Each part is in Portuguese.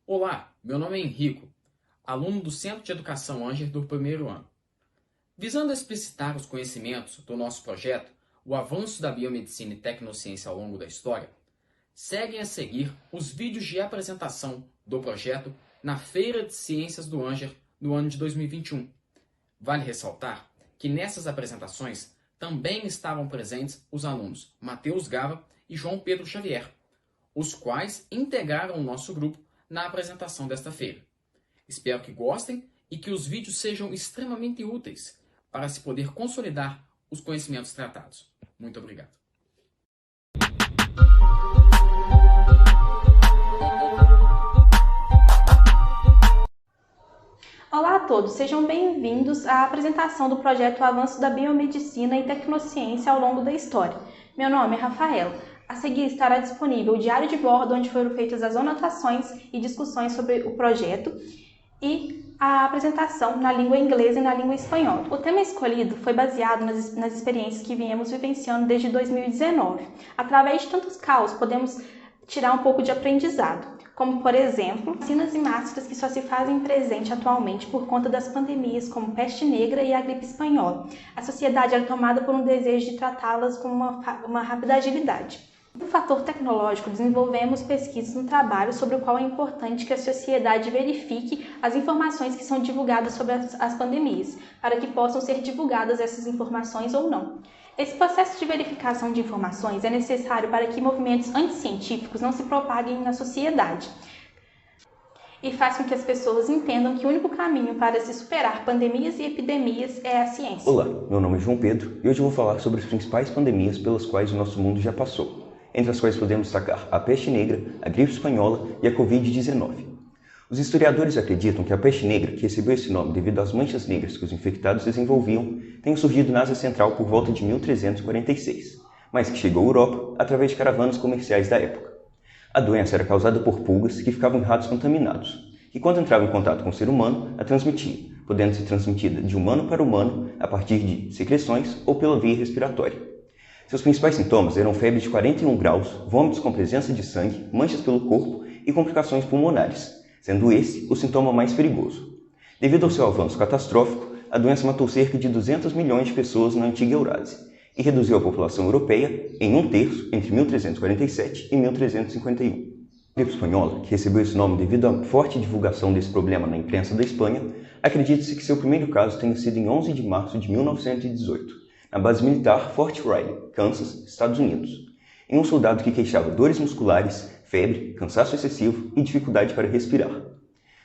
Olá, meu nome é Henrico, aluno do Centro de Educação Anger do primeiro ano. Visando explicitar os conhecimentos do nosso projeto, o avanço da biomedicina e tecnociência ao longo da história, seguem a seguir os vídeos de apresentação do projeto na Feira de Ciências do Anger no ano de 2021. Vale ressaltar que nessas apresentações também estavam presentes os alunos Matheus Gava e João Pedro Xavier, os quais integraram o nosso grupo na apresentação desta feira. Espero que gostem e que os vídeos sejam extremamente úteis para se poder consolidar os conhecimentos tratados. Muito obrigado. Olá a todos, sejam bem-vindos à apresentação do projeto Avanço da Biomedicina e Tecnociência ao longo da história. Meu nome é Rafaela. A seguir estará disponível o diário de bordo, onde foram feitas as anotações e discussões sobre o projeto, e a apresentação na língua inglesa e na língua espanhola. O tema escolhido foi baseado nas experiências que viemos vivenciando desde 2019. Através de tantos caos, podemos tirar um pouco de aprendizado, como, por exemplo, vacinas e máscaras que só se fazem presente atualmente por conta das pandemias, como peste negra e a gripe espanhola. A sociedade era tomada por um desejo de tratá-las com uma rápida agilidade. No fator tecnológico, desenvolvemos pesquisas no trabalho sobre o qual é importante que a sociedade verifique as informações que são divulgadas sobre as pandemias, para que possam ser divulgadas essas informações ou não. Esse processo de verificação de informações é necessário para que movimentos anticientíficos não se propaguem na sociedade e faz com que as pessoas entendam que o único caminho para se superar pandemias e epidemias é a ciência. Olá, meu nome é João Pedro e hoje eu vou falar sobre as principais pandemias pelas quais o nosso mundo já passou, entre as quais podemos destacar a peste negra, a gripe espanhola e a Covid-19. Os historiadores acreditam que a peste negra, que recebeu esse nome devido às manchas negras que os infectados desenvolviam, tenha surgido na Ásia Central por volta de 1346, mas que chegou à Europa através de caravanas comerciais da época. A doença era causada por pulgas que ficavam em ratos contaminados, que quando entravam em contato com o ser humano, a transmitiam, podendo ser transmitida de humano para humano a partir de secreções ou pela via respiratória. Seus principais sintomas eram febre de 41 graus, vômitos com presença de sangue, manchas pelo corpo e complicações pulmonares, sendo esse o sintoma mais perigoso. Devido ao seu avanço catastrófico, a doença matou cerca de 200 milhões de pessoas na antiga Eurásia e reduziu a população europeia em 1/3 entre 1347 e 1351. A gripe espanhola, que recebeu esse nome devido à forte divulgação desse problema na imprensa da Espanha, acredita-se que seu primeiro caso tenha sido em 11 de março de 1918. Na base militar Fort Riley, Kansas, Estados Unidos, em um soldado que queixava dores musculares, febre, cansaço excessivo e dificuldade para respirar.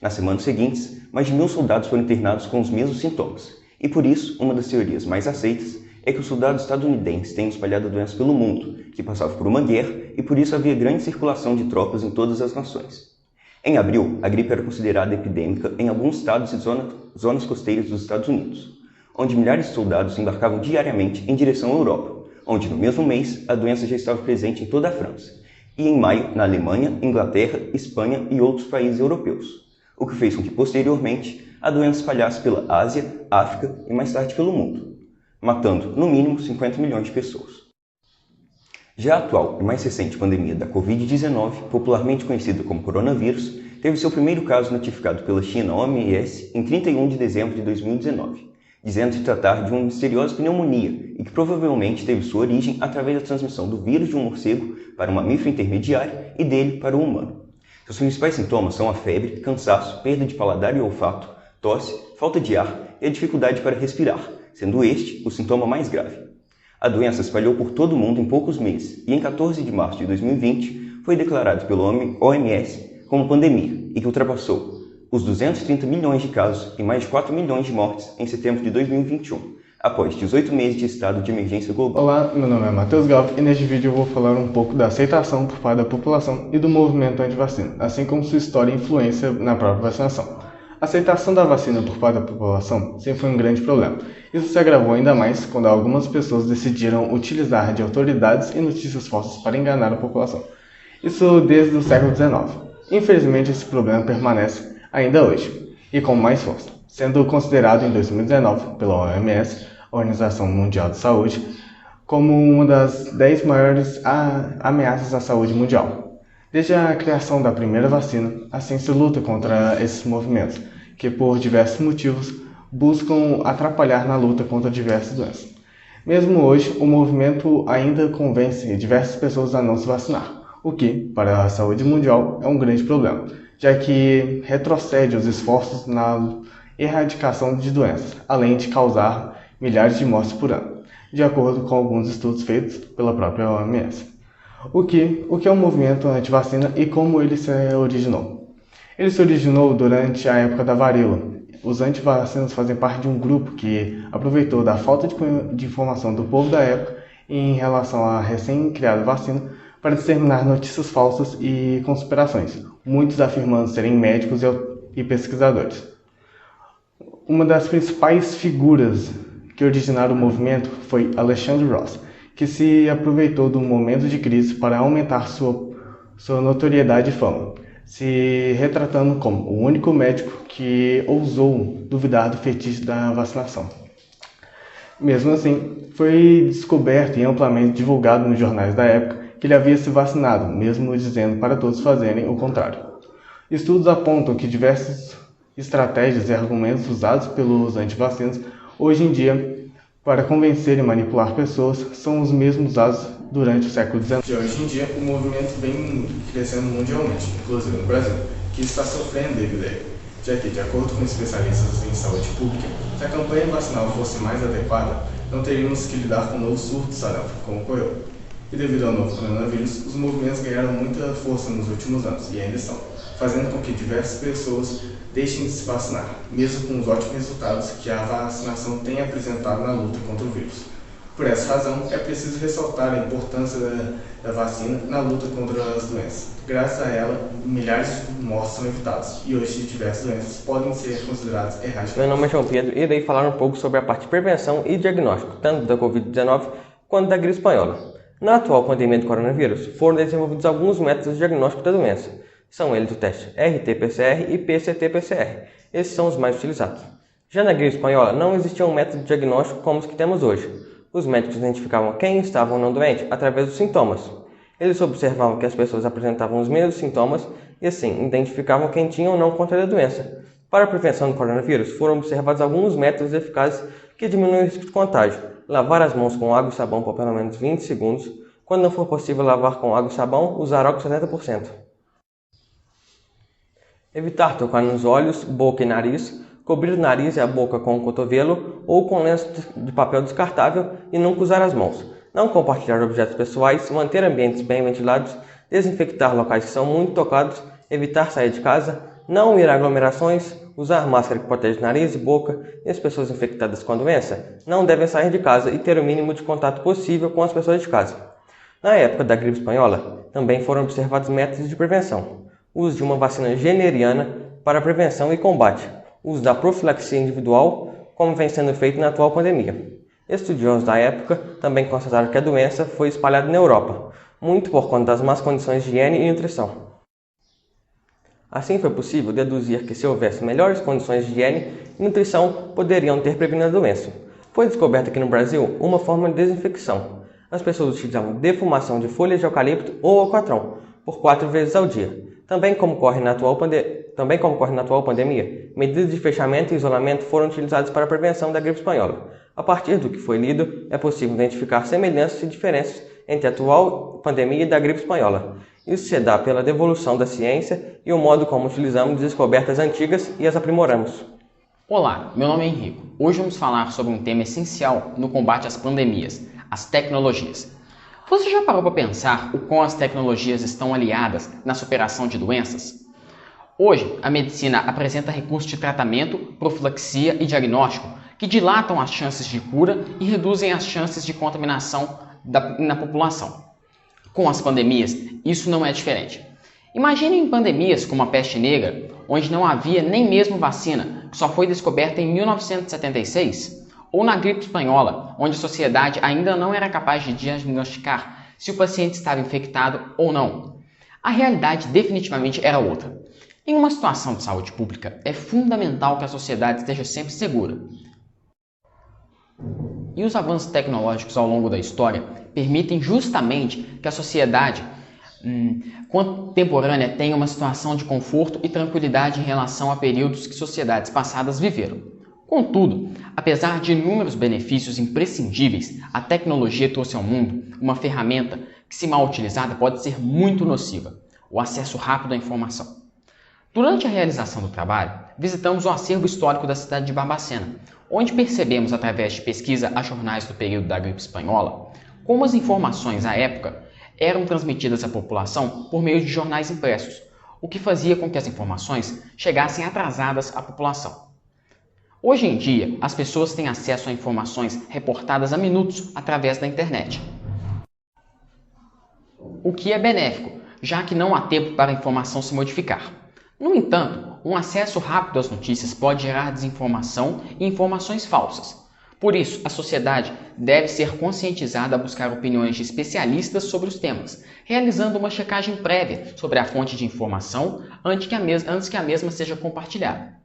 Nas semanas seguintes, mais de 1000 soldados foram internados com os mesmos sintomas, e por isso, uma das teorias mais aceitas é que os soldados estadunidenses tenham espalhado a doença pelo mundo, que passava por uma guerra e por isso havia grande circulação de tropas em todas as nações. Em abril, a gripe era considerada epidêmica em alguns estados e zonas costeiras dos Estados Unidos, onde milhares de soldados embarcavam diariamente em direção à Europa, onde no mesmo mês a doença já estava presente em toda a França, e em maio na Alemanha, Inglaterra, Espanha e outros países europeus, o que fez com que posteriormente a doença espalhasse pela Ásia, África e mais tarde pelo mundo, matando no mínimo 50 milhões de pessoas. Já a atual e mais recente pandemia da Covid-19, popularmente conhecida como coronavírus, teve seu primeiro caso notificado pela China OMS em 31 de dezembro de 2019. Dizendo se tratar de uma misteriosa pneumonia e que provavelmente teve sua origem através da transmissão do vírus de um morcego para um mamífero intermediário e dele para o humano. Seus principais sintomas são a febre, cansaço, perda de paladar e olfato, tosse, falta de ar e a dificuldade para respirar, sendo este o sintoma mais grave. A doença se espalhou por todo o mundo em poucos meses e em 14 de março de 2020 foi declarado pelo OMS como pandemia e que ultrapassou os 230 milhões de casos e mais de 4 milhões de mortes em setembro de 2021, após 18 meses de estado de emergência global. Olá, meu nome é Matheus Gava e neste vídeo eu vou falar um pouco da aceitação por parte da população e do movimento anti-vacina, assim como sua história e influência na própria vacinação. A aceitação da vacina por parte da população sempre foi um grande problema. Isso se agravou ainda mais quando algumas pessoas decidiram utilizar de autoridades e notícias falsas para enganar a população. Isso desde o século XIX. Infelizmente, esse problema permanece ainda hoje, e com mais força, sendo considerado em 2019 pela OMS, Organização Mundial de Saúde, como uma das 10 maiores ameaças à saúde mundial. Desde a criação da primeira vacina, a ciência luta contra esses movimentos, que por diversos motivos buscam atrapalhar na luta contra diversas doenças. Mesmo hoje, o movimento ainda convence diversas pessoas a não se vacinar, o que, para a saúde mundial, é um grande problema, já que retrocede os esforços na erradicação de doenças, além de causar milhares de mortes por ano, de acordo com alguns estudos feitos pela própria OMS. O que é um movimento anti-vacina e como ele se originou? Ele se originou durante a época da varíola. Os anti-vacinas fazem parte de um grupo que aproveitou da falta de informação do povo da época em relação à recém-criada vacina para disseminar notícias falsas e conspirações, muitos afirmando serem médicos e pesquisadores. Uma das principais figuras que originaram o movimento foi Alexander Ross, que se aproveitou do momento de crise para aumentar sua notoriedade e fama, se retratando como o único médico que ousou duvidar do fetiche da vacinação. Mesmo assim, foi descoberto e amplamente divulgado nos jornais da época que ele havia se vacinado, mesmo dizendo para todos fazerem o contrário. Estudos apontam que diversas estratégias e argumentos usados pelos antivacinas hoje em dia para convencer e manipular pessoas são os mesmos usados durante o século XIX. Hoje em dia, o movimento vem crescendo mundialmente, inclusive no Brasil, que está sofrendo devido a ele, já que, de acordo com especialistas em saúde pública, se a campanha vacinal fosse mais adequada, não teríamos que lidar com um novo surto de sarampo, como ocorreu. E devido ao novo coronavírus, os movimentos ganharam muita força nos últimos anos, e ainda estão, fazendo com que diversas pessoas deixem de se vacinar, mesmo com os ótimos resultados que a vacinação tem apresentado na luta contra o vírus. Por essa razão, é preciso ressaltar a importância da vacina na luta contra as doenças. Graças a ela, milhares de mortes são evitadas e hoje diversas doenças podem ser consideradas erradicadas. Meu nome é João Pedro e irei falar um pouco sobre a parte de prevenção e diagnóstico, tanto da Covid-19 quanto da gripe espanhola. Na atual pandemia do coronavírus, foram desenvolvidos alguns métodos de diagnóstico da doença. São eles o teste RT-PCR e PCT-PCR. Esses são os mais utilizados. Já na gripe espanhola, não existia um método de diagnóstico como os que temos hoje. Os médicos identificavam quem estava ou não doente através dos sintomas. Eles observavam que as pessoas apresentavam os mesmos sintomas e, assim, identificavam quem tinha ou não contra a doença. Para a prevenção do coronavírus, foram observados alguns métodos eficazes que diminuem o risco de contágio. Lavar as mãos com água e sabão por pelo menos 20 segundos. Quando não for possível lavar com água e sabão, usar álcool 70%. Evitar tocar nos olhos, boca e nariz. Cobrir o nariz e a boca com o cotovelo ou com lenço de papel descartável e nunca usar as mãos. Não compartilhar objetos pessoais, manter ambientes bem ventilados, desinfectar locais que são muito tocados, evitar sair de casa, não ir a aglomerações, usar máscara que protege nariz e boca, e as pessoas infectadas com a doença não devem sair de casa e ter o mínimo de contato possível com as pessoas de casa. Na época da gripe espanhola, também foram observados métodos de prevenção. O uso de uma vacina generiana para prevenção e combate. O uso da profilaxia individual, como vem sendo feito na atual pandemia. Estudiosos da época também constataram que a doença foi espalhada na Europa, muito por conta das más condições de higiene e nutrição. Assim foi possível deduzir que se houvesse melhores condições de higiene e nutrição, poderiam ter prevenido a doença. Foi descoberta aqui no Brasil uma forma de desinfecção. As pessoas utilizavam defumação de folhas de eucalipto ou alcatrão por 4 vezes ao dia. Também como ocorre na atual pandemia, medidas de fechamento e isolamento foram utilizadas para a prevenção da gripe espanhola. A partir do que foi lido, é possível identificar semelhanças e diferenças entre a atual pandemia e da gripe espanhola. Isso se dá pela devolução da ciência e o modo como utilizamos descobertas antigas e as aprimoramos. Olá, meu nome é Henrico. Hoje vamos falar sobre um tema essencial no combate às pandemias, as tecnologias. Você já parou para pensar o quão as tecnologias estão aliadas na superação de doenças? Hoje, a medicina apresenta recursos de tratamento, profilaxia e diagnóstico que dilatam as chances de cura e reduzem as chances de contaminação na população. Com as pandemias, isso não é diferente. Imagine em pandemias como a peste negra, onde não havia nem mesmo vacina, que só foi descoberta em 1976, ou na gripe espanhola, onde a sociedade ainda não era capaz de diagnosticar se o paciente estava infectado ou não. A realidade definitivamente era outra. Em uma situação de saúde pública, é fundamental que a sociedade esteja sempre segura. E os avanços tecnológicos ao longo da história permitem justamente que a sociedade contemporânea tenha uma situação de conforto e tranquilidade em relação a períodos que sociedades passadas viveram. Contudo, apesar de inúmeros benefícios imprescindíveis, a tecnologia trouxe ao mundo uma ferramenta que, se mal utilizada, pode ser muito nociva: o acesso rápido à informação. Durante a realização do trabalho, visitamos o acervo histórico da cidade de Barbacena, onde percebemos, através de pesquisa a jornais do período da gripe espanhola, como as informações à época eram transmitidas à população por meio de jornais impressos, o que fazia com que as informações chegassem atrasadas à população. Hoje em dia, as pessoas têm acesso a informações reportadas a minutos através da internet, o que é benéfico, já que não há tempo para a informação se modificar. No entanto, um acesso rápido às notícias pode gerar desinformação e informações falsas. Por isso, a sociedade deve ser conscientizada a buscar opiniões de especialistas sobre os temas, realizando uma checagem prévia sobre a fonte de informação antes que a mesma seja compartilhada.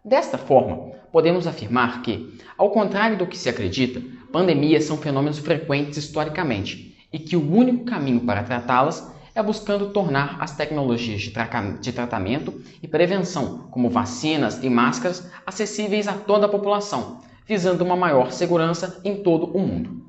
Desta forma, podemos afirmar que, ao contrário do que se acredita, pandemias são fenômenos frequentes historicamente e que o único caminho para tratá-las é buscando tornar as tecnologias de tratamento e prevenção, como vacinas e máscaras, acessíveis a toda a população, visando uma maior segurança em todo o mundo.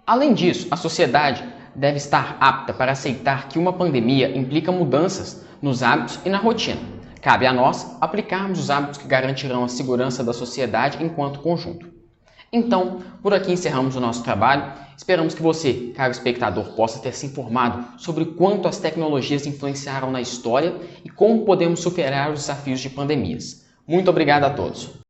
Além disso, a sociedade deve estar apta para aceitar que uma pandemia implica mudanças nos hábitos e na rotina. Cabe a nós aplicarmos os hábitos que garantirão a segurança da sociedade enquanto conjunto. Então, por aqui encerramos o nosso trabalho. Esperamos que você, caro espectador, possa ter se informado sobre quanto as tecnologias influenciaram na história e como podemos superar os desafios de pandemias. Muito obrigado a todos!